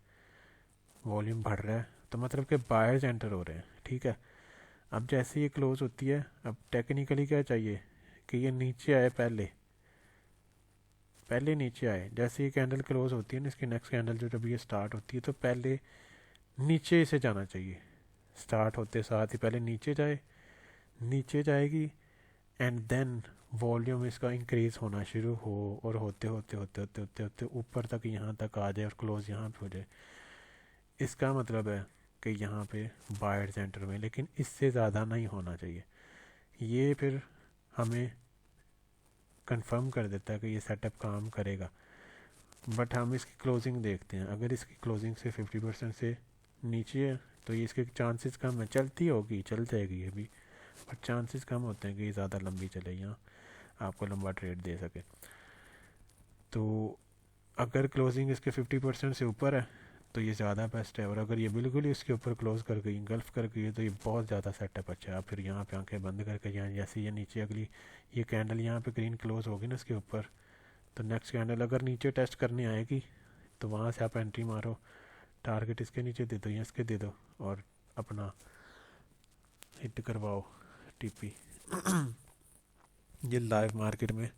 वॉल्यूम बढ़ रहा है, तो मतलब कि बायर्स एंटर हो रहे हैं, ठीक है। अब जैसे ये क्लोज होती है, अब टेक्निकली क्या चाहिए कि ये नीचे आए, पहले पहले नीचे आए। जैसे ये कैंडल क्लोज होती है ना, इसकी नेक्स्ट कैंडल जो जब ये स्टार्ट होती है, तो पहले नीचे से जाना चाहिए, स्टार्ट होते साथ ही पहले नीचे जाए, नीचे जाएगी, एंड देन वॉल्यूम इसका इंक्रीज होना शुरू हो, और होते होते होते होते होते होते ऊपर तक, यहाँ तक आ जाए और क्लोज यहाँ पे हो जाए। इसका मतलब है कि यहाँ पे बायर्स एंटर हुए, लेकिन इससे ज़्यादा नहीं होना चाहिए। ये फिर हमें कंफर्म कर देता है कि ये सेटअप काम करेगा। बट हम इसकी क्लोजिंग देखते हैं, अगर इसकी क्लोजिंग से 50% से नीचे है, तो ये इसके चांसेस कम है, चलती होगी, चल जाएगी ये भी, बट चांसेस कम होते हैं कि ये ज़्यादा लंबी चले, यहाँ आपको लंबा ट्रेड दे सके। तो अगर क्लोजिंग इसके 50% से ऊपर है, तो ये ज़्यादा बेस्ट है। और अगर ये बिल्कुल ही इसके ऊपर क्लोज कर गई, गल्फ कर गई, तो ये बहुत ज़्यादा सेटअप अच्छा है। आप फिर यहाँ पे आंखें बंद करके, यहाँ जैसे ये नीचे अगली ये कैंडल यहाँ पे ग्रीन क्लोज होगी ना इसके ऊपर, तो नेक्स्ट कैंडल अगर नीचे टेस्ट करने आएगी, तो वहाँ से आप एंट्री मारो, टारगेट इसके नीचे दे दो या इसके दे दो, और अपना हिट करवाओ टीपी। ये लाइव मार्केट में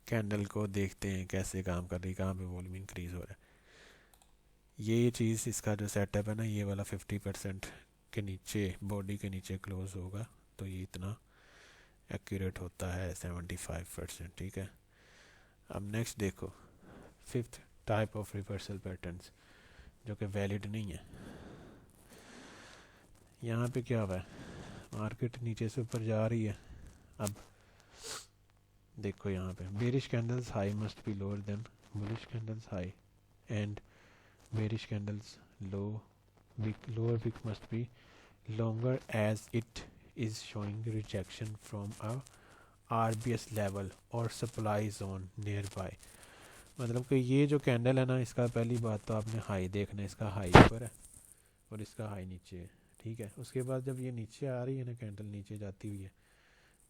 कैंडल को देखते हैं कैसे काम कर रही, कहाँ पे वॉल्यूम इंक्रीज हो रहा है। ये चीज़ इसका जो सेटअप है ना, ये वाला 50% के नीचे, बॉडी के नीचे क्लोज होगा, तो ये इतना एक्यूरेट होता है 75%, ठीक है। अब नेक्स्ट देखो, fifth type of reversal patterns जो कि वैलिड नहीं है। यहाँ पे क्या हुआ है, मार्केट नीचे से ऊपर जा रही है। अब देखो यहाँ पे bearish candles high must be lower than bullish candles high, and bearish candles lower wick must be longer as it is showing rejection from a RBS level or supply zone nearby। मतलब कि ये जो candle है ना, इसका पहली बात तो आपने हाई देखना है, इसका हाई ऊपर है और इसका हाई नीचे है, ठीक है। उसके बाद जब ये नीचे आ रही है ना, कैंडल नीचे जाती हुई है,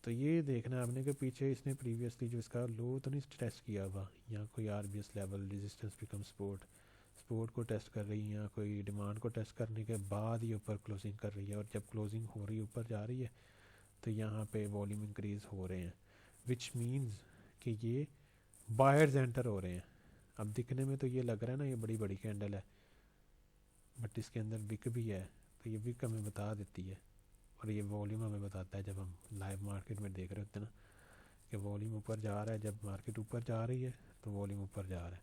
तो ये देखना आपने कि पीछे इसने प्रीवियसली जो इसका लो तो नहीं टेस्ट किया हुआ, या कोई RBS level, resistance become support, support को टेस्ट कर रही है, या कोई डिमांड को टेस्ट करने के बाद ये ऊपर क्लोजिंग कर रही है, और जब क्लोजिंग हो रही है ऊपर जा रही है तो यहाँ पे वॉल्यूम इंक्रीज हो रहे हैं, विच मीन्स कि ये बायर्स एंटर हो रहे हैं। अब दिखने में तो ये लग रहा है ना ये बड़ी बड़ी कैंडल है, बट इसके अंदर विक भी है, तो ये विक हमें बता देती है, और ये वॉल्यूम हमें बताता है जब हम लाइव मार्केट में देख रहे होते हैं ना कि वॉल्यूम ऊपर जा रहा है, जब मार्केट ऊपर जा रही है तो वॉल्यूम ऊपर जा रहा है,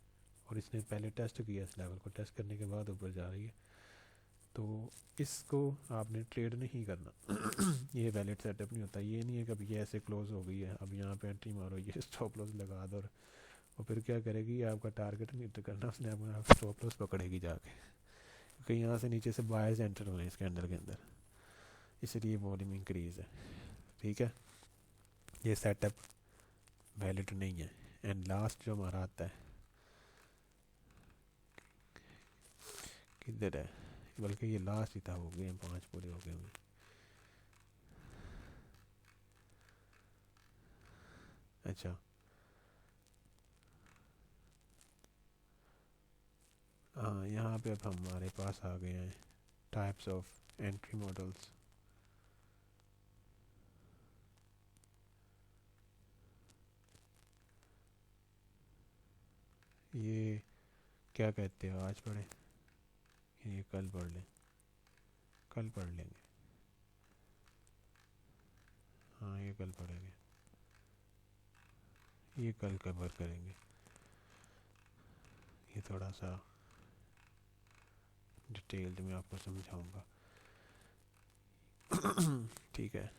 और इसने पहले टेस्ट किया, इस लेवल को टेस्ट करने के बाद ऊपर जा रही है, तो इसको आपने ट्रेड नहीं करना। ये वैलिड सेटअप नहीं होता, ये नहीं है कि अब ये ऐसे क्लोज हो गई है अब यहाँ पे एंट्री मारो, ये स्टॉप लॉस लगा दो, और फिर क्या करेगी, आपका टारगेट नहीं हिट करना उसने, आप स्टॉप लॉस पकड़ेगी जाके, क्योंकि यहाँ से नीचे से बायर्स एंटर हो रहे हैं इस कैंडल के अंदर, इसलिए वॉल्यूम इंक्रीज है। ठीक है, ये सेटअप वैलिड नहीं है। एंड लास्ट जो हमारा आता है, किधर है, बल्कि ये लास्ट ही था, हो गए 5 पूरे हो गए होंगे। अच्छा, हाँ यहाँ पे अब हमारे पास आ गए हैं टाइप्स ऑफ एंट्री मॉडल्स। ये क्या कहते हो, आज पढ़े, ये कल पढ़ लें, कल पढ़ लेंगे, हाँ ये कल पढ़ेंगे, ये कल कवर करेंगे, ये थोड़ा सा डिटेल्ड में आपको समझाऊंगा। ठीक है,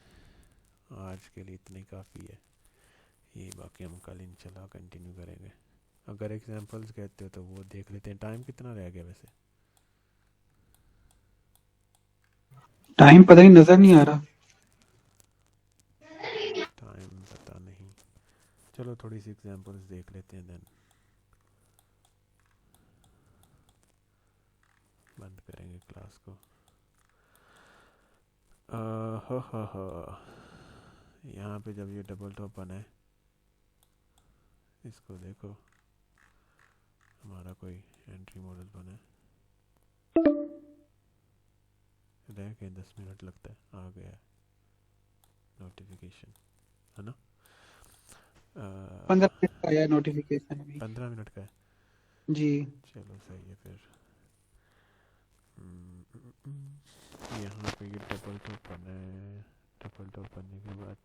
आज के लिए इतना ही काफ़ी है, ये बाकी हम कल इंशाल्लाह कंटिन्यू करेंगे। अगर एग्जांपल्स कहते हो तो वो देख लेते हैं। टाइम कितना रह गया वैसे, टाइम पता नहीं, नजर नहीं आ रहा। टाइम पता नहीं, चलो थोड़ी सी एग्जांपल्स देख लेते हैं, देन बंद करेंगे क्लास को। यहाँ पे जब ये डबल टॉप बना है, इसको देखो, हमारा कोई एंट्री मॉडल बना है, रह गए 10 मिनट लगता है, आ गया है नोटिफिकेशन, है ना। 15 मिनट का आया नोटिफिकेशन अभी। 15 मिनट का है, जी। चलो सही है फिर। यहाँ पे ये डबल टॉप करना है, डबल टॉप करने के बाद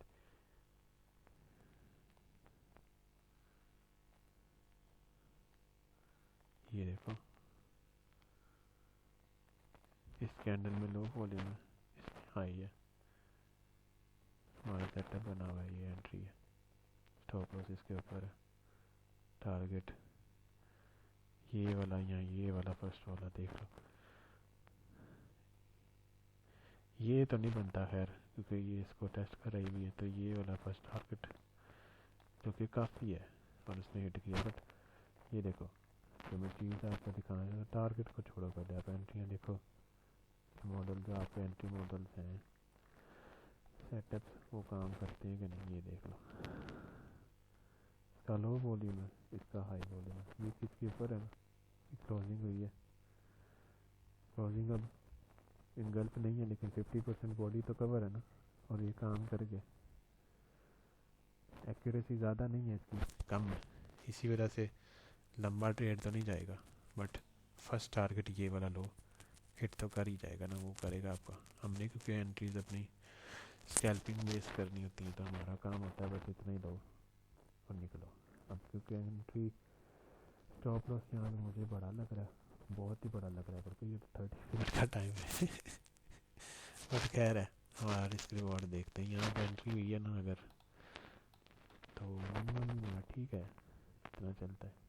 ये देखो, इस कैंडल में लो वॉल्यूम है, इसमें हाई है, हमारा सेटअप बना हुआ है, ये एंट्री है, स्टॉप लॉस इसके ऊपर है, टारगेट ये वाला या ये वाला फर्स्ट वाला देख लो, ये तो नहीं बनता खैर, क्योंकि ये इसको टेस्ट कर रही हुई है, तो ये वाला फर्स्ट टारगेट जो कि काफ़ी है और उसने हिट किया। बट ये देखो, जो मैं चीज़ आपको दिखाना, टारगेट को छोड़ो, पहले आप एंट्रियाँ देखो, मॉडल जो आपके एंट्री मॉडल्स हैं, सेटअप्स वो काम करते हैं कि नहीं, ये देख लो, इसका लो वॉल्यूम है, इसका हाई वॉल्यूम है, ये किसके ऊपर है ना, क्लोजिंग हुई है, क्लोजिंग अब इंगल्फ नहीं है, लेकिन 50% बॉडी तो कवर है ना, और ये काम करके एक्यूरेसी ज़्यादा नहीं है इसकी, कम है, इसी वजह से लंबा ट्रेड तो नहीं जाएगा, बट फर्स्ट टारगेट ये वाला लो हिट तो कर ही जाएगा ना, वो करेगा आपका। हमने क्योंकि एंट्रीज अपनी स्कैल्पिंग बेस करनी होती है, तो हमारा काम होता है बस इतना ही लो और निकलो। अब क्योंकि एंट्री स्टॉप लॉस यहाँ पे मुझे बड़ा लग रहा है, बहुत ही बड़ा लग रहा है, बल्कि ये तो 30 मिनट का टाइम है। बट खैर है, हमारा रिस्क रिवॉर्ड देखते हैं। यहाँ पे एंट्री हुई है ना अगर, तो मिनिमम ठीक है, इतना चलता है।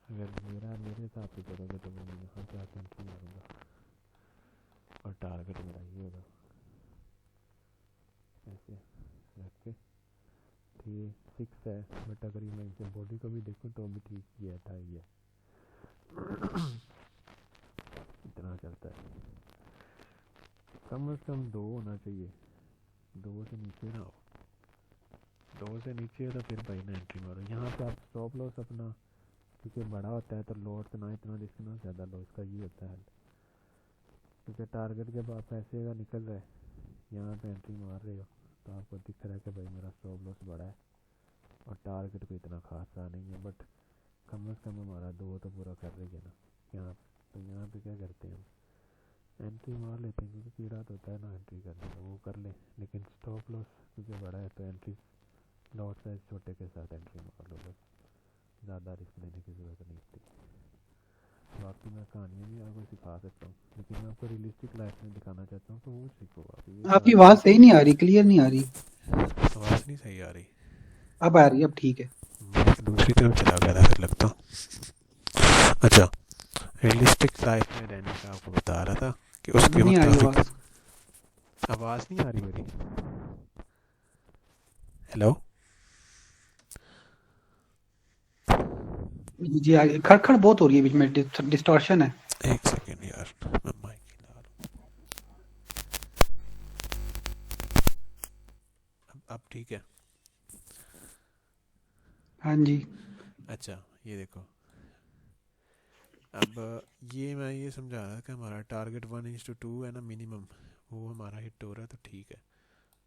अगर मेरे हिसाब से करोगे तो मैं यहाँ पे आके एंट्री मारूँगा, और टारगेट मेरा ये होगा, ऐसे रख के, तो ये 6 है, बट अगर ये मैं इसे बॉडी को भी देखूँ तो भी ठीक ही है, था ही है। इतना चलता है। कम से कम 2 होना चाहिए, 2 से नीचे ना हो। 2 से नीचे है तो फिर भाई ना एंट्री मारो। यहाँ पे आप स्टॉप लॉस अपना क्योंकि बड़ा होता है तो लॉस ना इतना रिस्क ना ज़्यादा लो, इसका ये होता है। क्योंकि टारगेट जब आप ऐसे का निकल रहे यहाँ पे एंट्री मार रहे हो तो आपको दिख रहा है कि भाई मेरा स्टॉप लॉस बड़ा है और टारगेट भी इतना खासा नहीं है, बट कम से कम हमारा 2 तो पूरा कर रही है ना यहाँ पे। तो यहाँ पे क्या करते हैं हम एंट्री मार लेते हैं, क्योंकि कीड़ा तो होता है ना एंट्री करने का, वो कर ले। लेकिन स्टॉप लॉस क्योंकि बड़ा है तो एंट्री लॉट साइज छोटे के साथ एंट्री मार लो, बस ज़्यादा रिस्क लेने की ज़रूरत नहीं होती। बाकी मैं कहानियाँ भी आपको सिखा सकता हूँ, लेकिन मैं आपको रियलिस्टिक लाइफ में दिखाना चाहता हूँ तो वो सीखो आप। ये आपकी कहानी आवाज सही नहीं आ रही, क्लियर नहीं आ रही। आवाज़ नहीं सही आ रही, अब आ रही है, अब ठीक है। मैं दूसरी तरफ चला गया था फिर लगता हूँ। अच्छा, रियलिस्टिक लाइफ में रहने का आपको बता रहा था कि अब उसके नहीं आ रही मुताबिक। आवाज। आवाज़ नहीं आ रही मेरी? हेलो? जी आगे खड़खड़ बहुत हो रही है, बीच में डिस्टॉर्शन है। एक सेकेंड यार, मैं माइक हिला रहा हूँ। अब ठीक है? हाँ जी। अच्छा, ये देखो, अब ये मैं ये समझा रहा कि हमारा टारगेट 1:2 है ना मिनिमम, वो हमारा हिट हो रहा है तो ठीक है।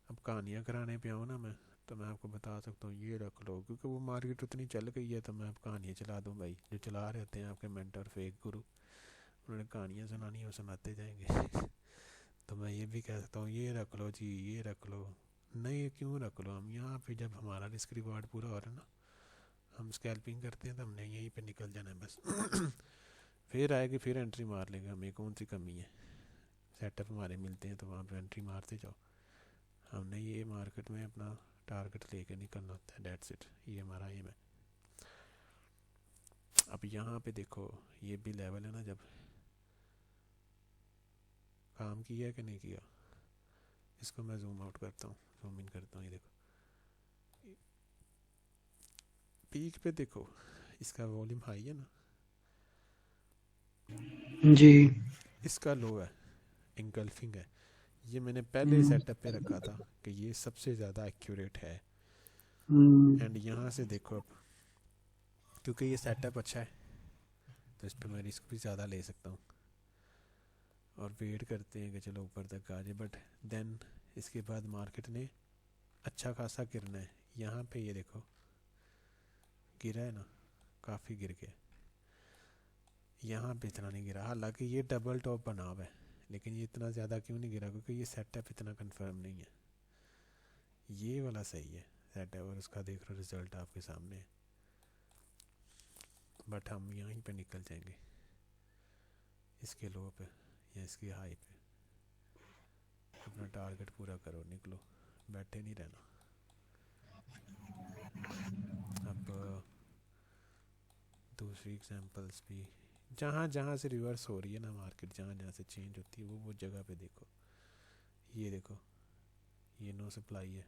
अब कहानियाँ कराने पे आऊँ ना मैं, तो मैं आपको बता सकता हूँ ये रख लो, क्योंकि वो मार्केट उतनी चल गई है तो मैं अब कहानियाँ चला दूँ भाई। जो चला रहे होते हैं आपके मेंटर फेक गुरु, उन्होंने कहानियाँ सुनानी है, वो सुनाते जाएंगे। तो मैं ये भी कह सकता हूँ ये रख लो जी, ये रख लो। नहीं, क्यों रख लो, हम यहाँ पे जब हमारा रिस्क रिवार्ड पूरा हो रहा है ना, हम स्कैल्पिंग करते हैं तो हमने यहीं पे निकल जाना है बस। फिर आएगी, फिर एंट्री मार लेंगे, हमें कौन सी कमी है। सेटअप हमारे मिलते हैं तो वहाँ पे एंट्री मारते जाओ। हमने ये मार्केट में अपना टारगेट लेके निकलना होता है, डेट्स इट, ये हमारा एम है। अब यहाँ पे देखो, ये भी लेवल है ना, जब काम किया है कि नहीं किया। इसको मैं जूम आउट करता हूँ, जूम इन करता हूँ। ये देखो पीक पे देखो, इसका वॉल्यूम हाई है ना, जी। इसका लो है, इंगल्फिंग है। ये मैंने पहले हम्म, सेटअप पे रखा था कि ये सबसे ज़्यादा एक्यूरेट है। हम्म, एंड यहाँ से देखो अब, क्योंकि ये सेटअप अच्छा है तो इस पर मैं रिस्क भी ज़्यादा ले सकता हूँ और वेट करते हैं कि चलो ऊपर तक आ जाए। बट देन इसके बाद मार्केट ने अच्छा खासा गिरना है। यहाँ पे ये देखो गिरा है ना, काफ़ी गिर गया। यहाँ पे इतना नहीं गिरा, हालांकि ये डबल टॉप बना हुआ है, लेकिन ये इतना ज़्यादा क्यों नहीं गिरा, क्योंकि ये सेटअप इतना कंफर्म नहीं है। ये वाला सही है सेटअप, और उसका देख लो रिजल्ट आपके सामने है। बट हम यहीं पे निकल जाएंगे, इसके लो पे या इसकी हाई पे। अपना टारगेट पूरा करो, निकलो, बैठे नहीं रहना। अब दूसरी एग्जांपल्स भी, जहाँ जहाँ से रिवर्स हो रही है ना मार्केट, जहाँ जहाँ से चेंज होती है वो जगह पे देखो। ये देखो, ये नो सप्लाई है,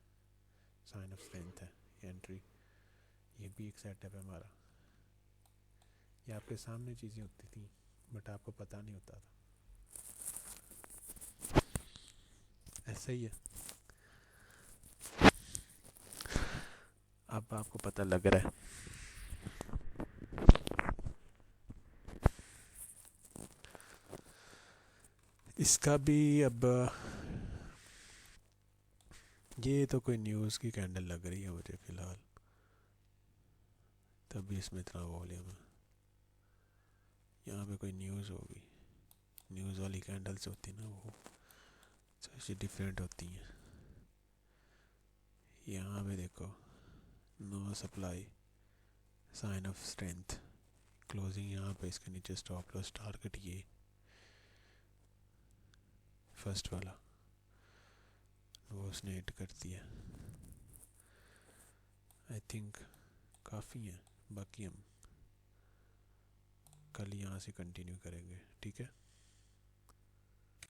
साइन ऑफ स्ट्रेंथ है, ये एंट्री, ये भी एक सेटअप है हमारा। ये आपके सामने चीज़ें होती थी बट आपको पता नहीं होता था। ऐसा ही है, अब आपको पता लग रहा है। इसका भी अब, ये तो कोई न्यूज़ की कैंडल लग रही है मुझे फ़िलहाल, तभी इसमें इतना वॉल्यूम है। यहाँ पे कोई न्यूज़ होगी, न्यूज़ वाली कैंडल्स होती ना वो थोड़ी डिफरेंट होती हैं। यहाँ पे देखो, no supply, sign of strength, closing यहाँ पे, इसके नीचे स्टॉप लॉस टारगेट, ये फर्स्ट वाला वो उसने हिट कर दिया। आई थिंक काफ़ी है, बाकी हम कल यहाँ से कंटिन्यू करेंगे, ठीक है।